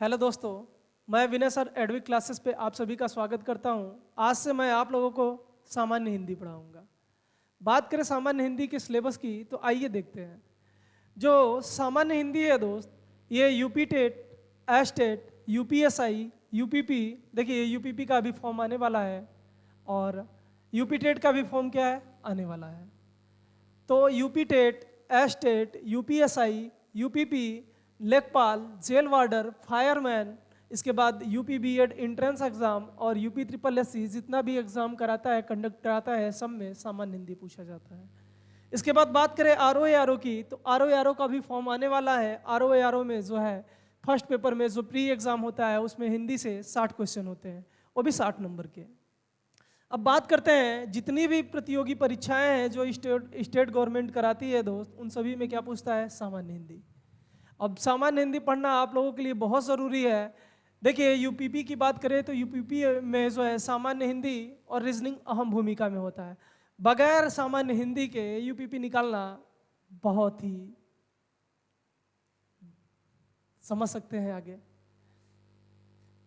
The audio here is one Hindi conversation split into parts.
हेलो दोस्तों, मैं विनय सर एडविक क्लासेस पे आप सभी का स्वागत करता हूं। आज से मैं आप लोगों को सामान्य हिंदी पढ़ाऊंगा। बात करें सामान्य हिंदी के सिलेबस की तो आइए देखते हैं। जो सामान्य हिंदी है दोस्त, ये UP TET, STET, UPSI, UPP, देखिए यूपीपी का भी फॉर्म आने वाला है और यूपी टेट का भी फॉर्म क्या है आने वाला है। तो UP TET, STET, UPSI, UPP, लेखपाल, जेल वार्डर, फायरमैन, इसके बाद यूपी बीएड एंट्रेंस एग्जाम और यूपी ट्रिपल एससी जितना भी एग्जाम कराता है, कंडक्ट कराता है, सब में सामान्य हिंदी पूछा जाता है। इसके बाद बात करें आरओ की, तो आरओ का भी फॉर्म आने वाला है। आरओ में जो है फर्स्ट पेपर में जो प्री एग्जाम होता है उसमें हिंदी से 60 क्वेश्चन होते हैं, वो भी 60 नंबर के। अब बात करते हैं जितनी भी प्रतियोगी परीक्षाएं हैं जो स्टेट गवर्नमेंट कराती है दोस्त, उन सभी में क्या पूछता है सामान्य हिंदी। अब सामान्य हिंदी पढ़ना आप लोगों के लिए बहुत ज़रूरी है। देखिए यूपीपी की बात करें तो यूपीपी में जो है सामान्य हिंदी और रीजनिंग अहम भूमिका में होता है। बगैर सामान्य हिंदी के यूपीपी निकालना बहुत ही, समझ सकते हैं आगे,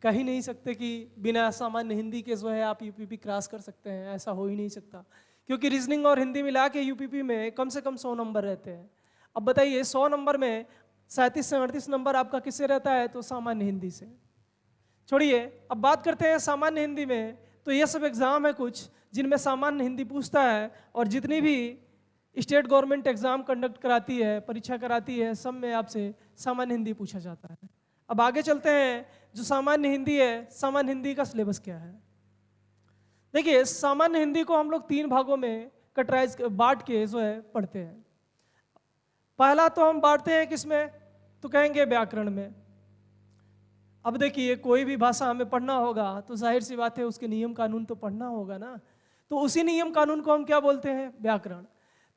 कह ही नहीं सकते कि बिना सामान्य हिंदी के जो है आप यूपीपी क्रॉस कर सकते हैं, ऐसा हो ही नहीं सकता। क्योंकि रीजनिंग और हिंदी मिला के यूपीपी में कम से कम 100 नंबर रहते हैं। अब बताइए 100 नंबर में 37 से 38 नंबर आपका किससे रहता है, तो सामान्य हिंदी से। छोड़िए, अब बात करते हैं सामान्य हिंदी में। तो ये सब एग्जाम है कुछ जिनमें सामान्य हिंदी पूछता है, और जितनी भी स्टेट गवर्नमेंट एग्जाम कंडक्ट कराती है, परीक्षा कराती है, सब में आपसे सामान्य हिंदी पूछा जाता है। अब आगे चलते हैं, जो सामान्य हिंदी है, सामान्य हिंदी का सिलेबस क्या है। देखिए सामान्य हिंदी को हम लोग 3 भागों में कटराइज बांट के जो है पढ़ते हैं। पहला तो हम बांटते हैं किसमें, तो कहेंगे व्याकरण में। अब देखिए कोई भी भाषा हमें पढ़ना होगा तो जाहिर सी बात है उसके नियम कानून तो पढ़ना होगा ना, तो उसी नियम कानून को हम क्या बोलते हैं, व्याकरण।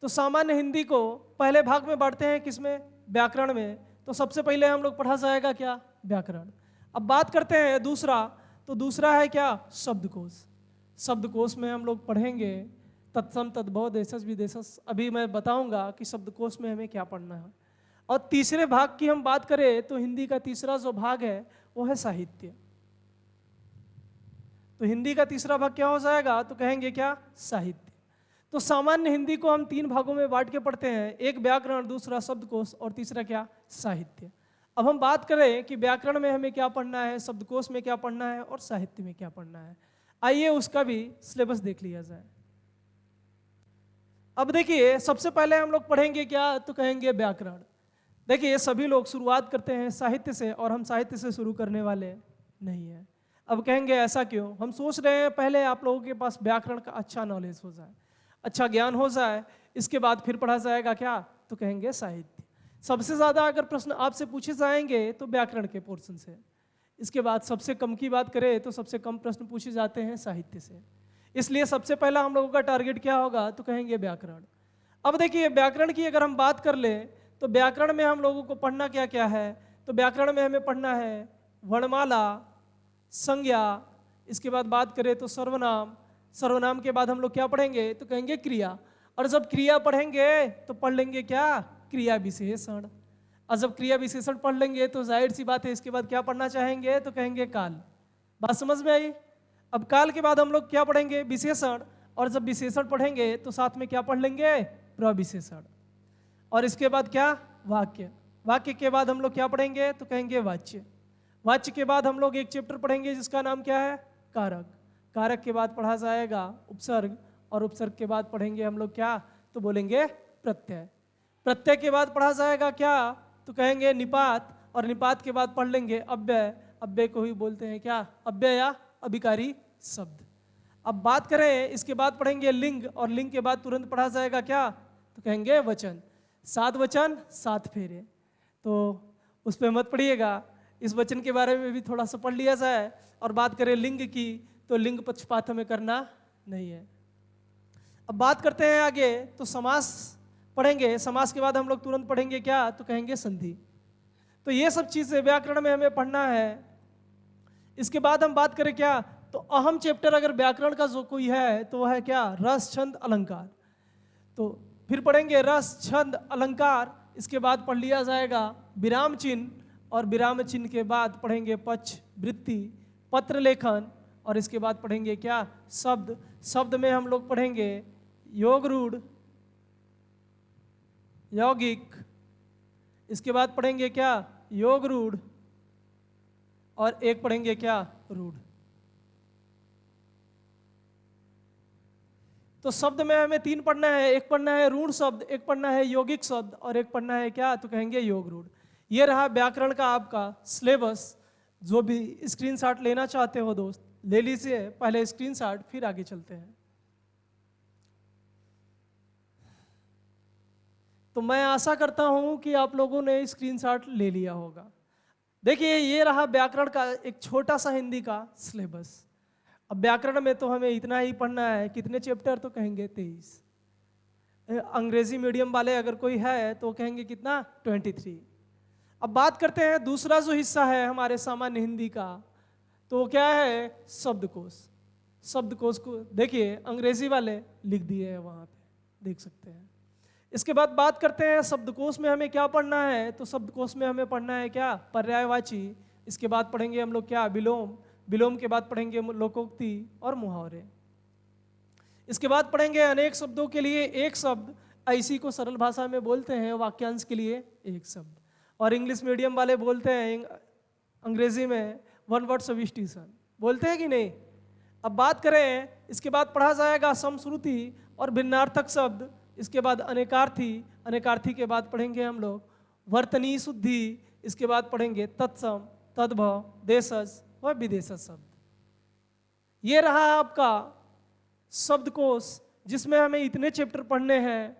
तो सामान्य हिंदी को पहले भाग में बांटते हैं किसमें, व्याकरण में। तो सबसे पहले हम लोग पढ़ा जाएगा क्या, व्याकरण। अब बात करते हैं दूसरा, तो दूसरा है क्या, शब्दकोश। शब्दकोश में हम लोग पढ़ेंगे तत्सम तद्भव देशज विदेशज। अभी मैं बताऊंगा कि शब्दकोश में हमें क्या पढ़ना है। और तीसरे भाग की हम बात करें तो हिंदी का तीसरा जो भाग है वो है साहित्य। तो हिंदी का तीसरा भाग क्या हो जाएगा, तो कहेंगे क्या, साहित्य। तो सामान्य हिंदी को हम 3 भागों में बांट के पढ़ते हैं, एक व्याकरण, दूसरा शब्दकोश और तीसरा क्या, साहित्य। अब हम बात करें कि व्याकरण में हमें क्या पढ़ना है, शब्दकोश में क्या पढ़ना है और साहित्य में क्या पढ़ना है। आइए उसका भी सिलेबस देख लिया जाए। अब देखिए सबसे पहले हम लोग पढ़ेंगे क्या, तो कहेंगे व्याकरण। देखिए सभी लोग शुरुआत करते हैं साहित्य से, और हम साहित्य से शुरू करने वाले नहीं हैं। अब कहेंगे ऐसा क्यों, हम सोच रहे हैं पहले आप लोगों के पास व्याकरण का अच्छा नॉलेज हो जाए, अच्छा ज्ञान हो जाए, इसके बाद फिर पढ़ा जाएगा क्या, तो कहेंगे साहित्य। सबसे ज़्यादा अगर प्रश्न आपसे पूछे जाएंगे तो व्याकरण के पोर्शन से। इसके बाद सबसे कम की बात करें तो सबसे कम प्रश्न पूछे जाते हैं साहित्य से। इसलिए सबसे पहला हम लोगों का टारगेट क्या होगा, तो कहेंगे व्याकरण। अब देखिए व्याकरण की अगर हम बात कर ले तो व्याकरण में हम लोगों को पढ़ना क्या क्या है, तो व्याकरण में हमें पढ़ना है वर्णमाला, संज्ञा, इसके बाद बात करें तो सर्वनाम। सर्वनाम के बाद हम लोग क्या पढ़ेंगे, तो कहेंगे क्रिया। और जब क्रिया पढ़ेंगे तो पढ़ लेंगे क्या, क्रिया विशेषण। और जब क्रिया विशेषण पढ़ लेंगे तो जाहिर सी बात है इसके बाद क्या पढ़ना चाहेंगे, तो कहेंगे काल। बात समझ में आई। अब काल के बाद हम लोग क्या पढ़ेंगे, विशेषण। और जब विशेषण पढ़ेंगे तो साथ में क्या पढ़ लेंगे, प्रविशेषण। और इसके बाद क्या, वाक्य। वाक्य के बाद हम लोग क्या पढ़ेंगे, तो कहेंगे वाच्य। वाच्य के बाद हम लोग एक चैप्टर पढ़ेंगे जिसका नाम क्या है, कारक। कारक के बाद पढ़ा जाएगा उपसर्ग, और उपसर्ग के बाद पढ़ेंगे हम लोग क्या, तो बोलेंगे प्रत्यय। प्रत्यय के बाद पढ़ा जाएगा क्या, तो कहेंगे निपात। और निपात के बाद पढ़ लेंगे अव्यय। अव्यय को ही बोलते हैं क्या, अव्यय या अभिकारी शब्द। अब बात करें इसके बाद पढ़ेंगे लिंग, और लिंग के बाद तुरंत पढ़ा जाएगा क्या, तो कहेंगे वचन। 7 वचन 7 फेरे, तो उस पर मत पढ़िएगा, इस वचन के बारे में भी थोड़ा सा पढ़ लिया जाए। और बात करें लिंग की, तो लिंग पक्षपात हमें करना नहीं है। अब बात करते हैं आगे, तो समास पढ़ेंगे। समास के बाद हम लोग तुरंत पढ़ेंगे क्या, तो कहेंगे संधि। तो ये सब चीज़ें व्याकरण में हमें पढ़ना है। इसके बाद हम बात करें क्या, तो अहम चैप्टर अगर व्याकरण का जो कोई है तो वह है क्या, रस छंद अलंकार। तो फिर पढ़ेंगे रस छंद अलंकार। इसके बाद पढ़ लिया जाएगा विराम चिन्ह, और विराम चिन्ह के बाद पढ़ेंगे पक्ष, वृत्ति, पत्र लेखन, और इसके बाद पढ़ेंगे क्या? शब्द। शब्द में हम लोग पढ़ेंगे योग रूढ़, यौगिक, इसके बाद पढ़ेंगे क्या? योग रूढ़, और एक पढ़ेंगे क्या? रूढ़। तो शब्द में हमें 3 पढ़ना है, एक पढ़ना है रूढ़ शब्द, एक पढ़ना है यौगिक शब्द, और एक पढ़ना है क्या? तो कहेंगे योग रूढ़। ये रहा व्याकरण का आपका सिलेबस। जो भी स्क्रीनशॉट लेना चाहते हो दोस्त ले लीजिए, पहले स्क्रीनशॉट, फिर आगे चलते हैं। तो मैं आशा करता हूं कि आप लोगों ने स्क्रीनशॉट ले लिया होगा। देखिए ये रहा व्याकरण का एक छोटा सा हिंदी का सिलेबस। अब व्याकरण में तो हमें इतना ही पढ़ना है, कितने चैप्टर? तो कहेंगे 23। अंग्रेजी मीडियम वाले अगर कोई है तो कहेंगे कितना? 23। अब बात करते हैं दूसरा जो हिस्सा है हमारे सामान्य हिंदी का, तो क्या है? शब्दकोश। शब्दकोश को देखिए अंग्रेजी वाले लिख दिए हैं वहाँ पे, देख सकते हैं। इसके बाद बात करते हैं शब्दकोश में हमें क्या पढ़ना है। तो शब्दकोश में हमें पढ़ना है क्या? पर्यायवाची। इसके बाद पढ़ेंगे हम लोग क्या? विलोम। विलोम के बाद पढ़ेंगे लोकोक्ति और मुहावरे। इसके बाद पढ़ेंगे अनेक शब्दों के लिए एक शब्द, ऐसी को सरल भाषा में बोलते हैं वाक्यांश के लिए एक शब्द, और इंग्लिश मीडियम वाले बोलते हैं अंग्रेजी में वन वर्ड सब्स्टिट्यूशन, बोलते हैं कि नहीं? अब बात करें, इसके बाद पढ़ा जाएगा समश्रुति और भिन्नार्थक शब्द। इसके बाद अनेकार्थी। अनेकार्थी के बाद पढ़ेंगे हम लोग वर्तनी शुद्धि। इसके बाद पढ़ेंगे तत्सम, तद्भव, देशज और विदेशज शब्द। ये रहा आपका शब्दकोश, जिसमें हमें इतने चैप्टर पढ़ने हैं।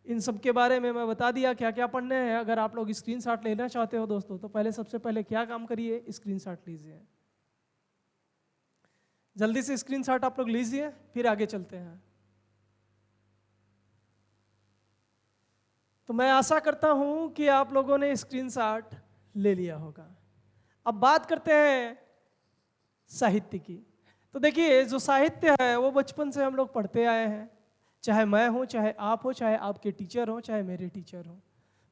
इन सब के बारे में मैं बता दिया क्या क्या पढ़ने हैं। अगर आप लोग स्क्रीनशॉट लेना चाहते हो दोस्तों, तो पहले सबसे पहले क्या काम करिए? स्क्रीनशॉट लीजिए। जल्दी से स्क्रीनशॉट आप लोग लीजिए, फिर आगे चलते हैं। तो मैं आशा करता हूं कि आप लोगों ने स्क्रीनशॉट ले लिया होगा। अब बात करते हैं साहित्य की। तो देखिए जो साहित्य है वो बचपन से हम लोग पढ़ते आए हैं, चाहे मैं हूं, चाहे आप हो, चाहे आपके टीचर हो, चाहे मेरे टीचर हो।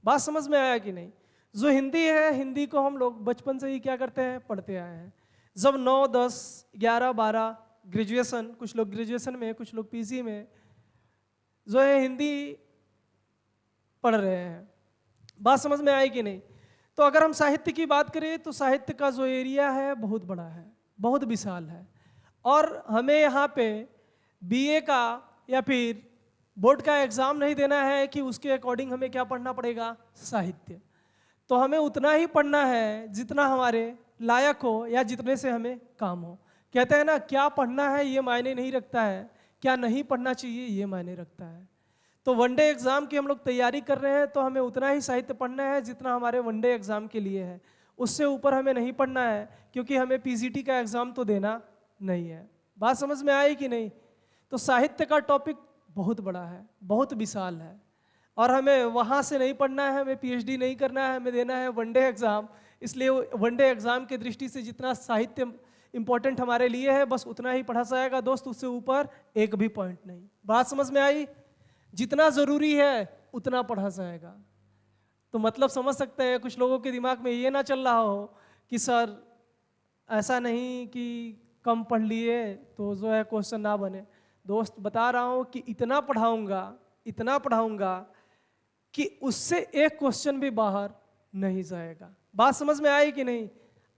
बात समझ में आया कि नहीं? जो हिंदी है, हिंदी को हम लोग बचपन से ही क्या करते हैं? पढ़ते आए हैं। जब 9, 10, 11, 12 ग्रेजुएशन, कुछ लोग ग्रेजुएशन में, कुछ लोग पीजी में जो है हिंदी पढ़ रहे हैं। बात समझ में आई कि नहीं? तो अगर हम साहित्य की बात करें तो साहित्य का जो एरिया है बहुत बड़ा है, बहुत विशाल है, और हमें यहाँ पे बीए का या फिर बोर्ड का एग्जाम नहीं देना है कि उसके अकॉर्डिंग हमें क्या पढ़ना पड़ेगा? साहित्य। तो हमें उतना ही पढ़ना है जितना हमारे लायक हो या जितने से हमें काम हो। कहते हैं ना, क्या पढ़ना है ये मायने नहीं रखता है, क्या नहीं पढ़ना चाहिए ये मायने रखता है। तो वनडे एग्जाम की हम लोग तैयारी कर रहे हैं तो हमें उतना ही साहित्य पढ़ना है जितना हमारे वनडे एग्जाम के लिए है। उससे ऊपर हमें नहीं पढ़ना है, क्योंकि हमें पीजीटी का एग्जाम तो देना नहीं है। बात समझ में आई कि नहीं? तो साहित्य का टॉपिक बहुत बड़ा है, बहुत विशाल है, और हमें वहाँ से नहीं पढ़ना है, हमें पीएचडी नहीं करना है, हमें देना है वनडे एग्जाम। इसलिए वनडे एग्जाम की दृष्टि से जितना साहित्य इंपॉर्टेंट हमारे लिए है बस उतना ही पढ़ा जाएगा दोस्त, उससे ऊपर एक भी पॉइंट नहीं। बात समझ में आई? जितना जरूरी है उतना पढ़ा जाएगा। तो मतलब समझ सकते हैं, कुछ लोगों के दिमाग में ये ना चल रहा हो कि सर ऐसा नहीं कि कम पढ़ लिए तो जो है क्वेश्चन ना बने। दोस्त बता रहा हूँ कि इतना पढ़ाऊंगा कि उससे एक क्वेश्चन भी बाहर नहीं जाएगा। बात समझ में आई कि नहीं?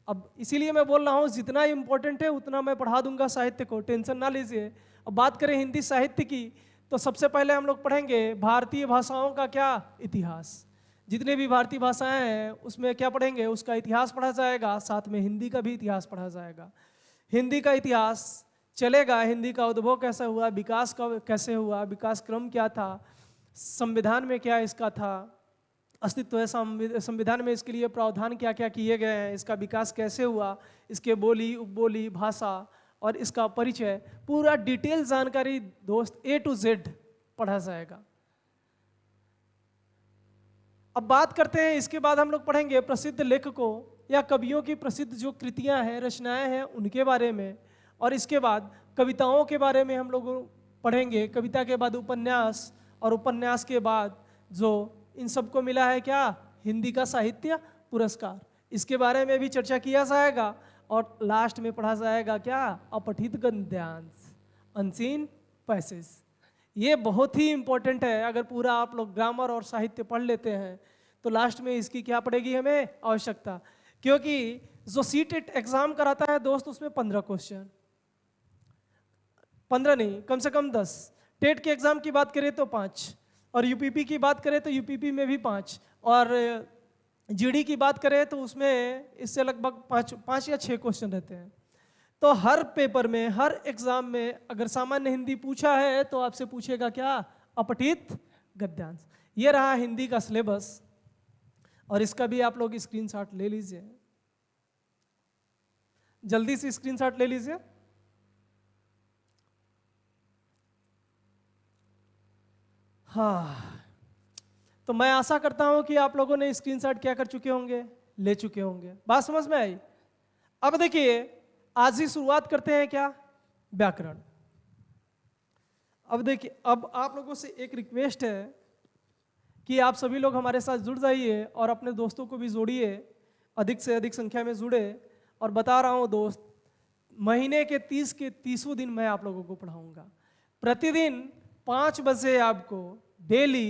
अब इसीलिए मैं बोल रहा हूँ जितना इम्पोर्टेंट है उतना मैं पढ़ा दूंगा साहित्य को, टेंशन ना लीजिए। अब बात करें हिंदी साहित्य की, तो सबसे पहले हम लोग पढ़ेंगे भारतीय भाषाओं का क्या? इतिहास। जितने भी भारतीय भाषाएं हैं उसमें क्या पढ़ेंगे? उसका इतिहास पढ़ा जाएगा, साथ में हिंदी का भी इतिहास पढ़ा जाएगा। हिंदी का इतिहास चलेगा, हिंदी का उद्भव कैसा हुआ, विकास का कैसे हुआ, विकास क्रम क्या था, संविधान में क्या इसका था, अस्तित्व है संविधान में, इसके लिए प्रावधान क्या क्या किए गए हैं, इसका विकास कैसे हुआ, इसके बोली, उपबोली, भाषा और इसका परिचय, पूरा डिटेल जानकारी दोस्त A to Z पढ़ा जाएगा। अब बात करते हैं, इसके बाद हम लोग पढ़ेंगे प्रसिद्ध लेखकों या कवियों की प्रसिद्ध जो कृतियां हैं, रचनाएं हैं, उनके बारे में, और इसके बाद कविताओं के बारे में हम लोग पढ़ेंगे। कविता के बाद उपन्यास, और उपन्यास के बाद जो इन सबको मिला है क्या? हिंदी का साहित्य पुरस्कार, इसके बारे में भी चर्चा किया जाएगा। और लास्ट में पढ़ा जाएगा क्या, अपठित गद्यांश, अनसीन पैसेज। ये बहुत ही इंपॉर्टेंट है। अगर पूरा आप लोग ग्रामर और साहित्य पढ़ लेते हैं तो लास्ट में इसकी क्या पड़ेगी हमें आवश्यकता, क्योंकि जो सीटेट एग्जाम कराता है दोस्त उसमें 15 क्वेश्चन, 15 नहीं कम से कम 10। टेट के एग्जाम की बात करें तो 5, और यूपीपी की बात करें तो यूपीपी में भी 5, और जीडी की बात करें तो उसमें इससे लगभग 5 या 6 क्वेश्चन रहते हैं। तो हर पेपर में, हर एग्जाम में अगर सामान्य हिंदी पूछा है तो आपसे पूछेगा क्या, अपठित गद्यांश। ये रहा हिंदी का सिलेबस, और इसका भी आप लोग स्क्रीनशॉट ले लीजिए, जल्दी से स्क्रीनशॉट ले लीजिए। हाँ, तो मैं आशा करता हूं कि आप लोगों ने स्क्रीनशॉट क्या कर चुके होंगे, ले चुके होंगे। बात समझ में आई? अब देखिए, आज ही शुरुआत करते हैं क्या, व्याकरण। अब देखिए, अब आप लोगों से एक रिक्वेस्ट है कि आप सभी लोग हमारे साथ जुड़ जाइए और अपने दोस्तों को भी जोड़िए, अधिक से अधिक संख्या में जुड़े। और बता रहा हूं दोस्त, महीने के 30 के 30 दिन मैं आप लोगों को पढ़ाऊंगा। प्रतिदिन 5 बजे आपको डेली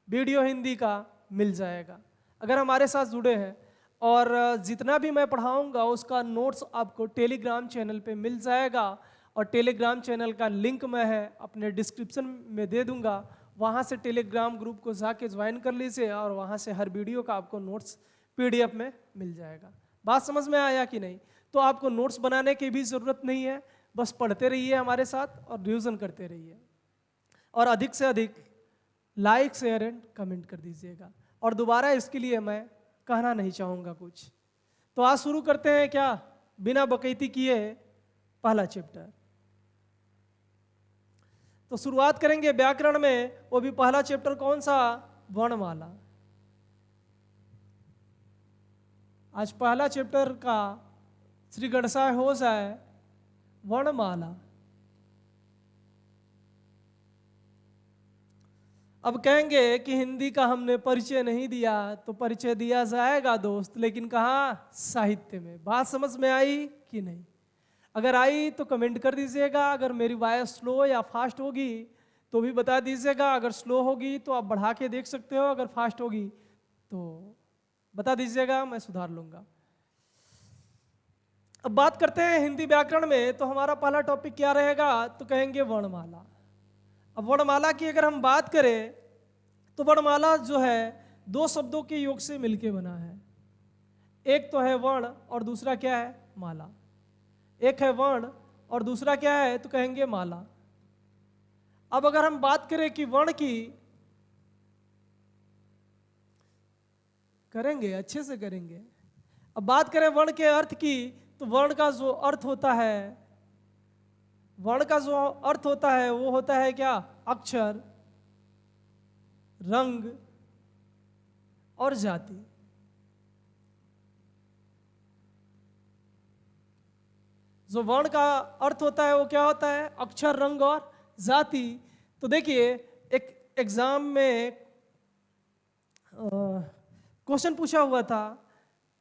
वीडियो हिंदी का मिल जाएगा अगर हमारे साथ जुड़े हैं। और जितना भी मैं पढ़ाऊंगा उसका नोट्स आपको टेलीग्राम चैनल पे मिल जाएगा, और टेलीग्राम चैनल का लिंक मैं है अपने डिस्क्रिप्शन में दे दूंगा। वहाँ से टेलीग्राम ग्रुप को जाके ज्वाइन कर लीजिए, और वहाँ से हर वीडियो का आपको नोट्स पीडीएफ में मिल जाएगा। बात समझ में आया कि नहीं? तो आपको नोट्स बनाने की भी ज़रूरत नहीं है, बस पढ़ते रहिए हमारे साथ और रिविज़न करते रहिए, और अधिक से अधिक लाइक शेयर एंड कमेंट कर दीजिएगा। और दोबारा इसके लिए मैं कहना नहीं चाहूँगा कुछ। तो आज शुरू करते हैं क्या, बिना बकैती किए पहला चैप्टर। तो शुरुआत करेंगे व्याकरण में, वो भी पहला चैप्टर कौन सा, वर्णमाला। आज पहला चैप्टर का श्री गणसाय हो जाए वर्णमाला। अब कहेंगे कि हिंदी का हमने परिचय नहीं दिया, तो परिचय दिया जाएगा दोस्त, लेकिन कहाँ, साहित्य में। बात समझ में आई कि नहीं? अगर आई तो कमेंट कर दीजिएगा। अगर मेरी वॉइस स्लो या फास्ट होगी तो भी बता दीजिएगा। अगर स्लो होगी तो आप बढ़ा के देख सकते हो, अगर फास्ट होगी तो बता दीजिएगा, मैं सुधार लूंगा। अब बात करते हैं हिंदी व्याकरण में। तो हमारा पहला टॉपिक क्या रहेगा, तो कहेंगे वर्णमाला। अब वर्णमाला की अगर हम बात करें तो वर्णमाला जो है 2 शब्दों के योग से मिलके बना है। एक तो है वर्ण और दूसरा क्या है, माला। एक है वर्ण और दूसरा क्या है, तो कहेंगे माला। अब अगर हम बात करें कि वर्ण की, करेंगे अच्छे से करेंगे। अब बात करें वर्ण के अर्थ की, तो वर्ण का जो अर्थ होता है, वर्ण का जो अर्थ होता है वो होता है क्या, अक्षर, रंग और जाति। जो वर्ण का अर्थ होता है वो क्या होता है, अक्षर, रंग और जाति। तो देखिए, एक एग्जाम में क्वेश्चन पूछा हुआ था,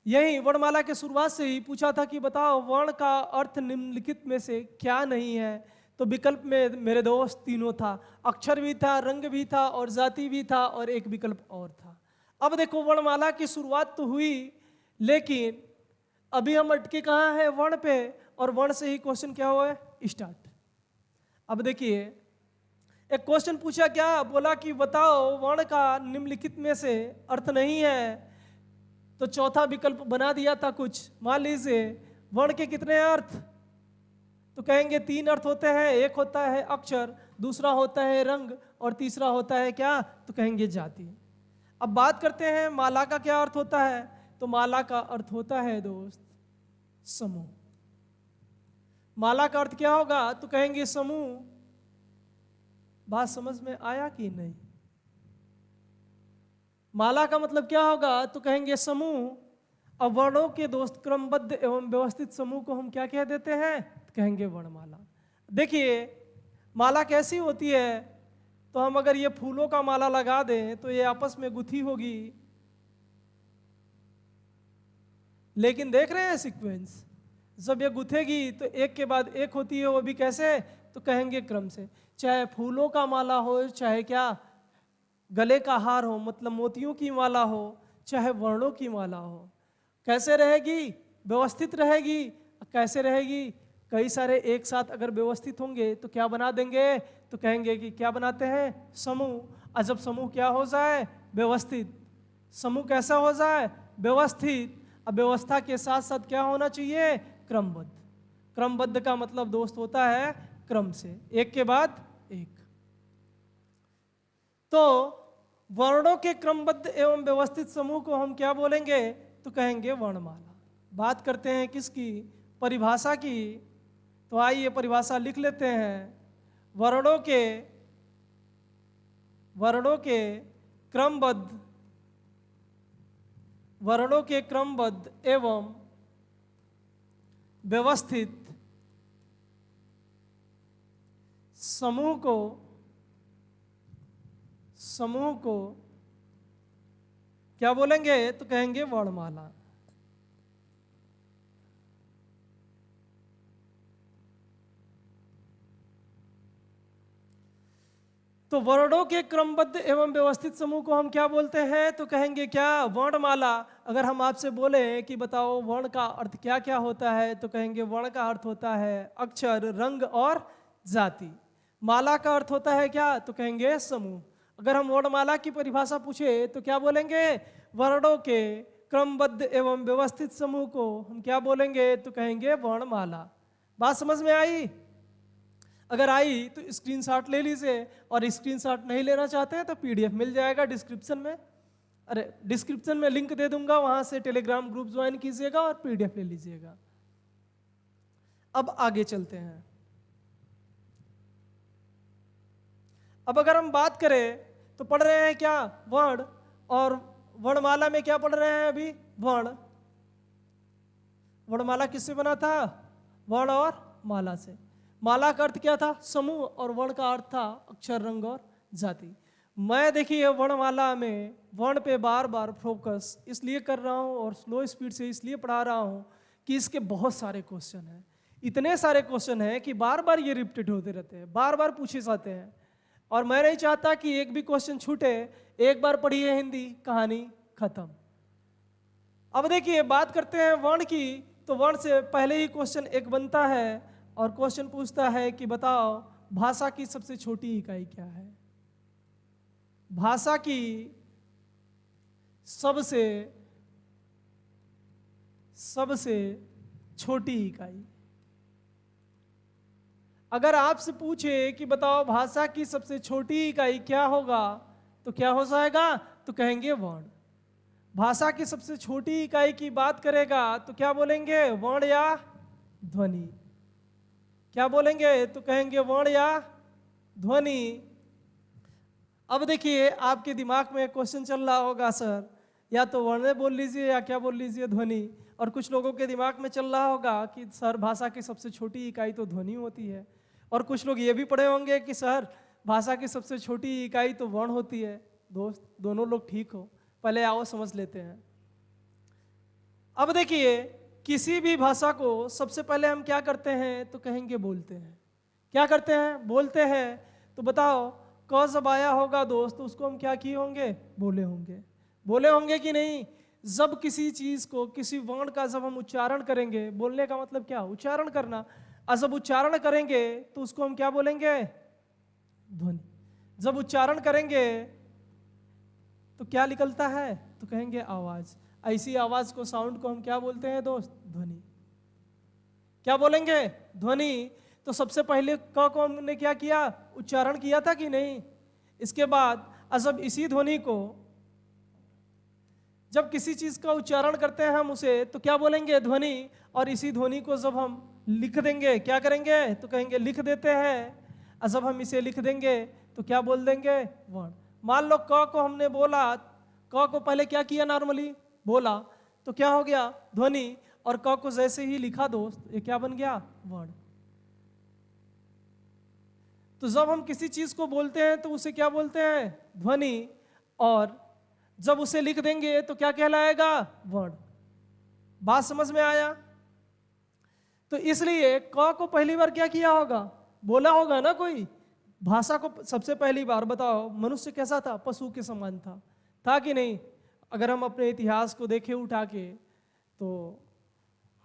यही वर्णमाला के शुरुआत से ही पूछा था कि बताओ वर्ण का अर्थ निम्नलिखित में से क्या नहीं है। तो विकल्प में मेरे दोस्त तीनों था, अक्षर भी था, रंग भी था और जाति भी था, और एक विकल्प और था। अब देखो, वर्णमाला की शुरुआत तो हुई, लेकिन अभी हम अटके कहाँ हैं, वर्ण पे, और वर्ण से ही क्वेश्चन क्या हुआ है, स्टार्ट। अब देखिए, एक क्वेश्चन पूछा, क्या बोला कि बताओ वर्ण का निम्नलिखित में से अर्थ नहीं है। तो चौथा विकल्प बना दिया था कुछ, मान लीजिए वर्ण के कितने अर्थ, तो कहेंगे 3 अर्थ होते हैं। एक होता है अक्षर, दूसरा होता है रंग, और तीसरा होता है क्या, तो कहेंगे जाति। अब बात करते हैं माला का क्या अर्थ होता है। तो माला का अर्थ होता है दोस्त समूह। माला का अर्थ क्या होगा, तो कहेंगे समूह। बात समझ में आया कि नहीं? माला का मतलब क्या होगा, तो कहेंगे समूह। अब वर्णों के दोस्त क्रमबद्ध एवं व्यवस्थित समूह को हम क्या कह देते हैं, तो कहेंगे वर्णमाला। देखिए, माला कैसी होती है, तो हम अगर ये फूलों का माला लगा दें तो ये आपस में गुथी होगी, लेकिन देख रहे हैं सीक्वेंस, जब ये गुथेगी तो एक के बाद एक होती है, वो भी कैसे, तो कहेंगे क्रम से। चाहे फूलों का माला हो, चाहे क्या गले का हार हो, मतलब मोतियों की माला हो, चाहे वर्णों की माला हो, कैसे रहेगी, व्यवस्थित रहेगी। कैसे रहेगी, कई सारे एक साथ अगर व्यवस्थित होंगे तो क्या बना देंगे, तो कहेंगे कि क्या बनाते हैं, समूह। और जब समूह क्या हो जाए, व्यवस्थित, समूह कैसा हो जाए, व्यवस्थित। अब व्यवस्था के साथ साथ क्या होना चाहिए, क्रमबद्ध। क्रमबद्ध का मतलब दोस्त होता है क्रम से, एक के बाद एक। तो वर्णों के क्रमबद्ध एवं व्यवस्थित समूह को हम क्या बोलेंगे, तो कहेंगे वर्णमाला। बात करते हैं किसकी, परिभाषा की। तो आइए परिभाषा लिख लेते हैं। वर्णों के क्रमबद्ध, वर्णों के क्रमबद्ध एवं व्यवस्थित समूह को क्या बोलेंगे, तो कहेंगे वर्णमाला। तो वर्णों के क्रमबद्ध एवं व्यवस्थित समूह को हम क्या बोलते हैं, तो कहेंगे क्या, वर्णमाला। अगर हम आपसे बोले कि बताओ वर्ण का अर्थ क्या क्या होता है, तो कहेंगे वर्ण का अर्थ होता है अक्षर, रंग और जाति। माला का अर्थ होता है क्या, तो कहेंगे समूह। अगर हम वर्णमाला की परिभाषा पूछे तो क्या बोलेंगे, वर्णों के क्रमबद्ध एवं व्यवस्थित समूह को हम क्या बोलेंगे, तो कहेंगे वर्णमाला। बात समझ में आई? अगर आई तो स्क्रीनशॉट ले लीजिए, और स्क्रीनशॉट नहीं लेना चाहते हैं तो पीडीएफ मिल जाएगा डिस्क्रिप्शन में। अरे डिस्क्रिप्शन में लिंक दे दूंगा, वहां से टेलीग्राम ग्रुप ज्वाइन कीजिएगा और पीडीएफ ले लीजिएगा। अब आगे चलते हैं। अब अगर हम बात करें तो पढ़ रहे हैं क्या, वर्ण, और वर्णमाला में क्या पढ़ रहे हैं अभी, वर्ण। वर्णमाला किससे बना था, वर्ण और माला से। माला का अर्थ क्या था, समूह, और वर्ण का अर्थ था अक्षर, रंग और जाति। मैं देखिए वर्णमाला में वर्ण पे बार बार फोकस इसलिए कर रहा हूँ और स्लो स्पीड से इसलिए पढ़ा रहा हूँ कि इसके बहुत सारे क्वेश्चन हैं। इतने सारे क्वेश्चन हैं कि बार बार ये रिपीट होते रहते हैं, बार बार पूछे जाते हैं, और मैं नहीं चाहता कि एक भी क्वेश्चन छूटे। एक बार पढ़िए हिंदी, कहानी खत्म। अब देखिए बात करते हैं वर्ण की, तो वर्ण से पहले ही क्वेश्चन एक बनता है, और क्वेश्चन पूछता है कि बताओ भाषा की सबसे छोटी इकाई क्या है। भाषा की सबसे छोटी इकाई। अगर आपसे पूछे कि बताओ भाषा की सबसे छोटी इकाई क्या होगा, तो क्या हो जाएगा, तो कहेंगे वर्ण। भाषा की सबसे छोटी इकाई की बात करेगा तो क्या बोलेंगे, वर्ण या ध्वनि। क्या बोलेंगे, तो कहेंगे वर्ण या ध्वनि। अब देखिए आपके दिमाग में क्वेश्चन चल रहा होगा, सर या तो वर्ण बोल लीजिए या क्या बोल लीजिए, ध्वनि। और कुछ लोगों के दिमाग में चल रहा होगा कि सर भाषा की सबसे छोटी इकाई तो ध्वनि होती है। और कुछ लोग ये भी पढ़े होंगे कि सर भाषा की सबसे छोटी इकाई तो वर्ण होती है। दोस्त दोनों लोग ठीक हो, पहले आओ समझ लेते हैं। अब देखिए किसी भी भाषा को सबसे पहले हम क्या करते हैं, तो कहेंगे बोलते हैं। क्या करते हैं, बोलते हैं। तो बताओ क जब आया होगा दोस्त, तो उसको हम क्या किए होंगे, बोले होंगे। बोले होंगे कि नहीं। जब किसी चीज को, किसी वर्ण का जब हम उच्चारण करेंगे, बोलने का मतलब क्या, उच्चारण करना। और जब उच्चारण करेंगे तो उसको हम क्या बोलेंगे, ध्वनि। जब उच्चारण करेंगे तो क्या निकलता है, तो कहेंगे आवाज। ऐसी आवाज को, साउंड को हम क्या बोलते हैं दोस्त, ध्वनि। क्या बोलेंगे, ध्वनि। तो सबसे पहले क को हमने क्या किया, उच्चारण किया था कि नहीं। इसके बाद जब इसी ध्वनि को, जब किसी चीज का उच्चारण करते हैं हम उसे, तो क्या बोलेंगे, ध्वनि। और इसी ध्वनि को जब हम लिख देंगे, क्या करेंगे, तो कहेंगे लिख देते हैं। और जब हम इसे लिख देंगे तो क्या बोल देंगे, वर्ण। मान लो क को हमने बोला, क को पहले क्या किया, नॉर्मली बोला, तो क्या हो गया, ध्वनि। और क को जैसे ही लिखा दोस्त, ये क्या बन गया, वर्ण। तो जब हम किसी चीज को बोलते हैं तो उसे क्या बोलते हैं, ध्वनि। और जब उसे लिख देंगे तो क्या कहलाएगा, वर्ण। बात समझ में आया? तो इसलिए क को पहली बार क्या किया होगा? बोला होगा ना कोई। भाषा को सबसे पहली बार बताओ, मनुष्य कैसा था? पशु के समान था कि नहीं? अगर हम अपने इतिहास को देखें उठा के, तो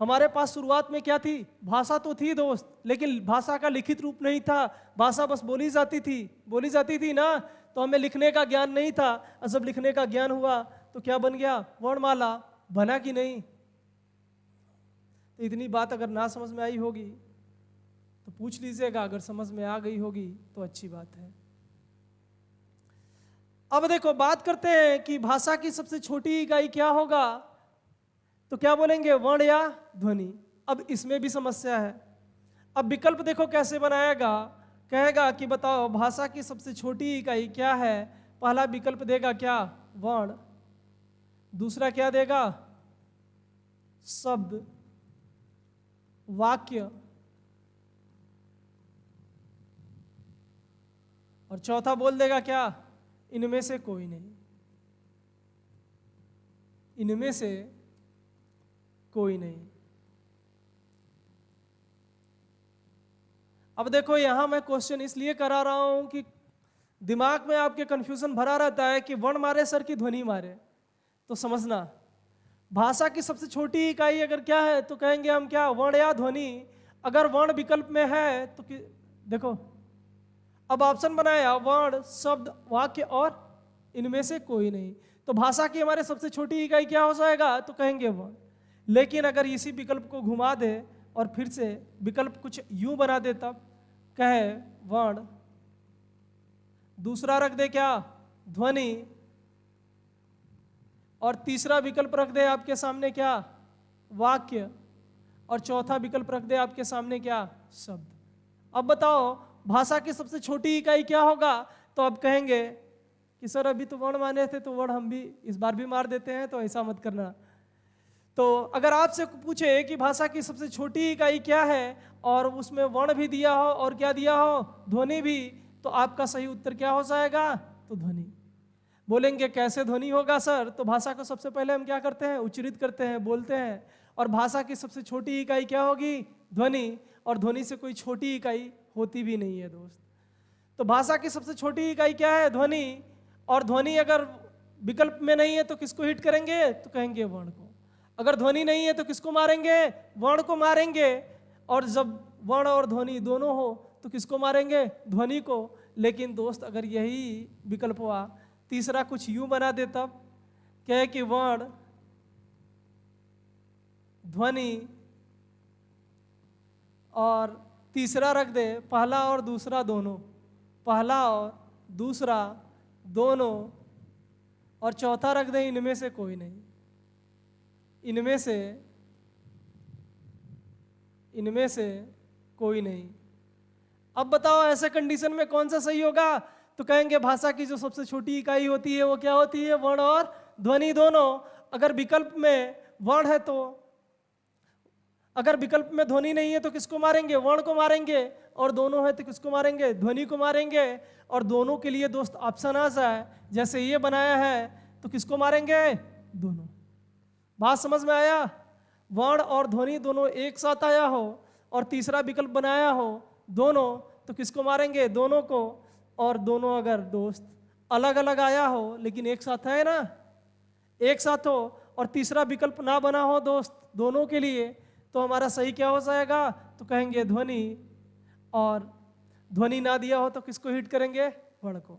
हमारे पास शुरुआत में क्या थी? भाषा तो थी दोस्त, लेकिन भाषा का लिखित रूप नहीं था। भाषा बस बोली जाती थी ना, तो हमें लिखने का ज्ञान नहीं था। और जब लिखने का ज्ञान हुआ तो क्या बन गया? वर्णमाला बना कि नहीं? तो इतनी बात अगर ना समझ में आई होगी तो पूछ लीजिएगा, अगर समझ में आ गई होगी तो अच्छी बात है। अब देखो, बात करते हैं कि भाषा की सबसे छोटी इकाई क्या होगा? तो क्या बोलेंगे? वर्ण या ध्वनि। अब इसमें भी समस्या है। अब विकल्प देखो कैसे बनाएगा। कहेगा कि बताओ भाषा की सबसे छोटी इकाई क्या है? पहला विकल्प देगा क्या? वर्ण। दूसरा क्या देगा? शब्द, वाक्य, और चौथा बोल देगा क्या? इनमें से कोई नहीं। इनमें से कोई नहीं। अब देखो, यहां मैं क्वेश्चन इसलिए करा रहा हूं कि दिमाग में आपके कंफ्यूजन भरा रहता है कि वर्ण मारे सर की ध्वनि मारे। तो समझना, भाषा की सबसे छोटी इकाई अगर क्या है तो कहेंगे हम क्या? वर्ण या ध्वनि। अगर वर्ण विकल्प में है तो देखो, अब ऑप्शन बनाया वर्ण, शब्द, वाक्य और इनमें से कोई नहीं। तो भाषा की हमारे सबसे छोटी इकाई क्या हो जाएगा? तो कहेंगे वर्ण। लेकिन अगर इसी विकल्प को घुमा दे और फिर से विकल्प कुछ यूं बना दे, तब कहे वर्ण, दूसरा रख दे क्या? ध्वनि, और तीसरा विकल्प रख दे आपके सामने क्या? वाक्य, और चौथा विकल्प रख दे आपके सामने क्या? शब्द। अब बताओ भाषा की सबसे छोटी इकाई क्या होगा? तो अब कहेंगे कि सर अभी तो वर्ण माने थे, तो वर्ण हम भी इस बार भी मार देते हैं, तो ऐसा मत करना। तो अगर आपसे पूछे कि भाषा की सबसे छोटी इकाई क्या है और उसमें वर्ण भी दिया हो और क्या दिया हो? ध्वनि भी, तो आपका सही उत्तर क्या हो जाएगा? तो ध्वनि। बोलेंगे कैसे ध्वनि होगा सर? तो भाषा को सबसे पहले हम क्या करते हैं? उच्चारित करते हैं, बोलते हैं। और भाषा की सबसे छोटी इकाई क्या होगी? ध्वनि। और ध्वनि से कोई छोटी इकाई होती भी नहीं है दोस्त। तो भाषा की सबसे छोटी इकाई क्या है? ध्वनि। और ध्वनि अगर विकल्प में नहीं है तो किसको हिट करेंगे? तो कहेंगे वर्ण को। अगर ध्वनि नहीं है तो किसको मारेंगे? वर्ण को मारेंगे। और जब वर्ण और ध्वनि दोनों हो तो किसको मारेंगे? ध्वनि को। लेकिन दोस्त अगर यही विकल्प हुआ, तीसरा कुछ यूं बना दे, तब कहे कि वर्ण, ध्वनि, और तीसरा रख दे पहला और दूसरा दोनों, पहला और दूसरा दोनों, और चौथा रख दे इनमें से कोई नहीं। इनमें से कोई नहीं। अब बताओ ऐसे कंडीशन में कौन सा सही होगा? तो कहेंगे भाषा की जो सबसे छोटी इकाई होती है वो क्या होती है? वर्ण और ध्वनि दोनों। अगर विकल्प में वर्ण है तो, अगर विकल्प में ध्वनि नहीं है तो किसको मारेंगे? वर्ण को मारेंगे। और दोनों है तो किसको मारेंगे? ध्वनि को मारेंगे। और दोनों के लिए दोस्त ऑप्शन आ जाए, जैसे ये बनाया है, तो किसको मारेंगे? दोनों। बात समझ में आया? वर्ण और ध्वनि दोनों एक साथ आया हो और तीसरा विकल्प बनाया हो दोनों, तो किसको मारेंगे? दोनों को। और दोनों अगर दोस्त अलग अलग आया हो लेकिन एक साथ है ना, एक साथ हो, और तीसरा विकल्प ना बना हो दोस्त दोनों के लिए, तो हमारा सही क्या हो जाएगा? तो कहेंगे ध्वनि। और ध्वनि ना दिया हो तो किसको हिट करेंगे? वर्ण को।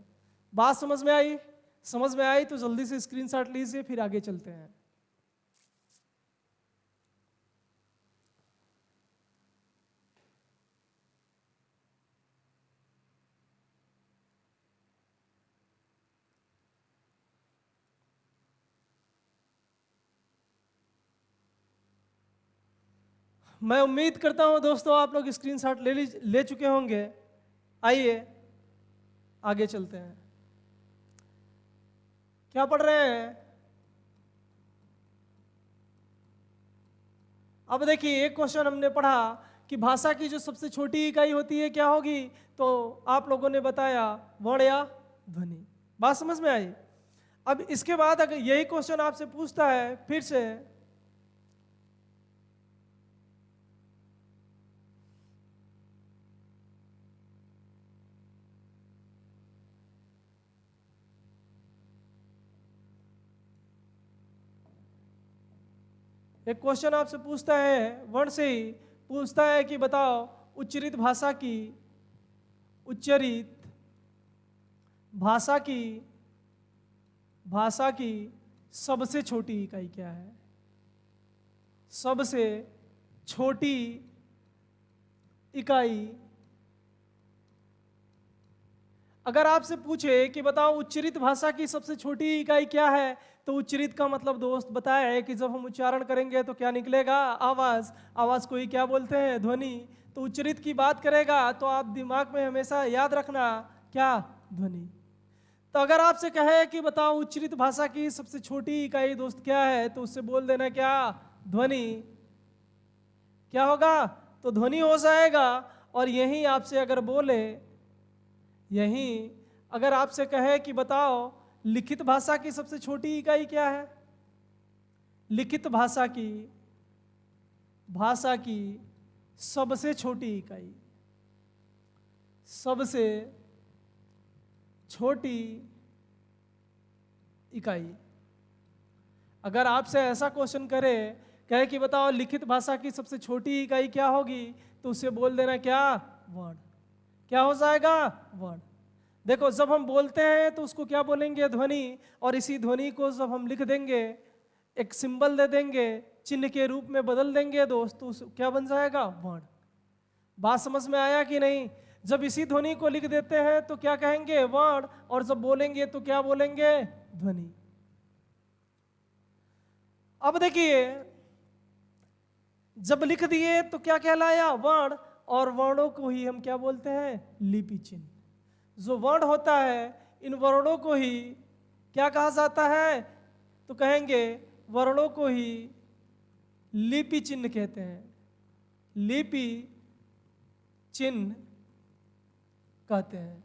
बात समझ में आई? समझ में आई तो जल्दी से स्क्रीनशॉट लीजिए, फिर आगे चलते हैं। मैं उम्मीद करता हूं दोस्तों आप लोग स्क्रीनशॉट ले चुके होंगे। आइए आगे चलते हैं। क्या पढ़ रहे हैं? अब देखिए, एक क्वेश्चन हमने पढ़ा कि भाषा की जो सबसे छोटी इकाई होती है क्या होगी? तो आप लोगों ने बताया वर्ण या ध्वनि। बात समझ में आई? अब इसके बाद अगर यही क्वेश्चन आपसे पूछता है फिर से एक क्वेश्चन आपसे पूछता है, वर्ण से ही पूछता है कि बताओ उच्चरित भाषा की भाषा की सबसे छोटी इकाई क्या है? सबसे छोटी इकाई। अगर आपसे पूछे कि बताओ उच्चरित भाषा की सबसे छोटी इकाई क्या है, तो उच्चरित का मतलब दोस्त बताया है कि जब हम उच्चारण करेंगे तो क्या निकलेगा? आवाज। आवाज को ही क्या बोलते हैं? ध्वनि। तो उच्चरित की बात करेगा तो आप दिमाग में हमेशा याद रखना क्या? ध्वनि। तो अगर आपसे कहे कि बताओ उच्चरित भाषा की सबसे छोटी इकाई दोस्त क्या है, तो उससे बोल देना क्या? ध्वनि। क्या होगा? तो ध्वनि हो जाएगा। और यही आपसे अगर बोले, यही अगर आपसे कहे कि बताओ लिखित भाषा की सबसे छोटी इकाई क्या है? लिखित भाषा की सबसे छोटी इकाई, सबसे छोटी इकाई। अगर आपसे ऐसा क्वेश्चन करे, कहे कि बताओ लिखित भाषा की सबसे छोटी इकाई क्या होगी, तो उसे बोल देना क्या? वर्ण। क्या हो जाएगा? वर्ण। देखो, जब हम बोलते हैं तो उसको क्या बोलेंगे? ध्वनि। और इसी ध्वनि को जब हम लिख देंगे, एक सिंबल दे देंगे, चिन्ह के रूप में बदल देंगे दोस्त, तो क्या बन जाएगा? वर्ण। बात समझ में आया कि नहीं? जब इसी ध्वनि को लिख देते हैं तो क्या कहेंगे? वर्ण। और जब बोलेंगे तो क्या बोलेंगे? ध्वनि। अब देखिए, जब लिख दिए तो क्या कहलाया? वर्ण। और वर्णों को ही हम क्या बोलते हैं? लिपि चिन्ह। जो वर्ण होता है, इन वर्णों को ही क्या कहा जाता है? तो कहेंगे वर्णों को ही लिपि चिन्ह कहते हैं। लिपि चिन्ह कहते हैं।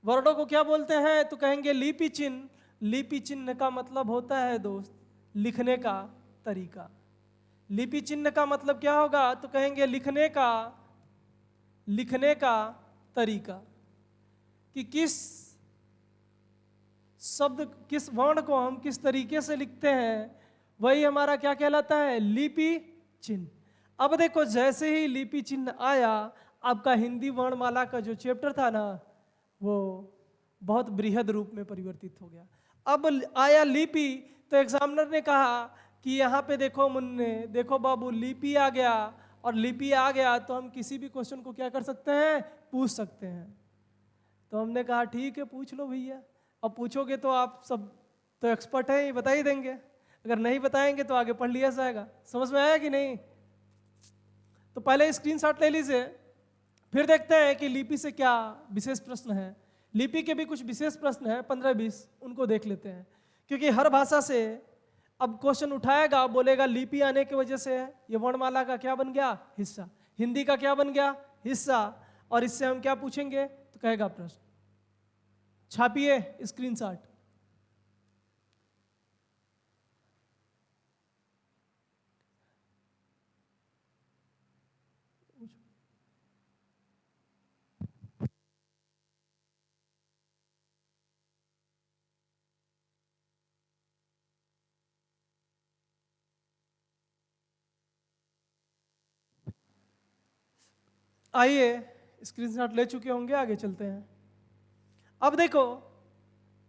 वर्णों को क्या बोलते हैं? तो कहेंगे लिपि चिन्ह। लिपि चिन्ह का मतलब होता है दोस्त लिखने का तरीका। लिपि चिन्ह का मतलब क्या होगा? तो कहेंगे लिखने का तरीका, कि किस शब्द, किस वर्ण को हम किस तरीके से लिखते हैं, वही हमारा क्या कहलाता है? लिपि चिन्ह। अब देखो, जैसे ही लिपि चिन्ह आया, आपका हिंदी वर्णमाला का जो चैप्टर था ना, वो बहुत बृहद रूप में परिवर्तित हो गया। अब आया लिपि, तो एग्जामिनर ने कहा कि यहाँ पे देखो मुन्ने, देखो बाबू, लिपि आ गया। और लिपि आ गया तो हम किसी भी क्वेश्चन को क्या कर सकते हैं? पूछ सकते हैं। तो हमने कहा ठीक है, पूछ लो भैया। अब पूछोगे तो आप सब तो एक्सपर्ट हैं, बता ही देंगे। अगर नहीं बताएंगे तो आगे पढ़ लिया जाएगा। समझ में आया कि नहीं? तो पहले स्क्रीनशॉट ले लीजिए, फिर देखते हैं कि लिपि से क्या विशेष प्रश्न है। लिपि के भी कुछ विशेष प्रश्न हैं, 15-20, उनको देख लेते हैं। क्योंकि हर भाषा से अब क्वेश्चन उठाएगा, बोलेगा लिपि आने की वजह से ये वर्णमाला का क्या बन गया? हिस्सा। हिंदी का क्या बन गया? हिस्सा। और इससे हम क्या पूछेंगे? तो कहेगा प्रश्न। छापिए स्क्रीनशॉट। आइए, स्क्रीनशॉट ले चुके होंगे, आगे चलते हैं। अब देखो,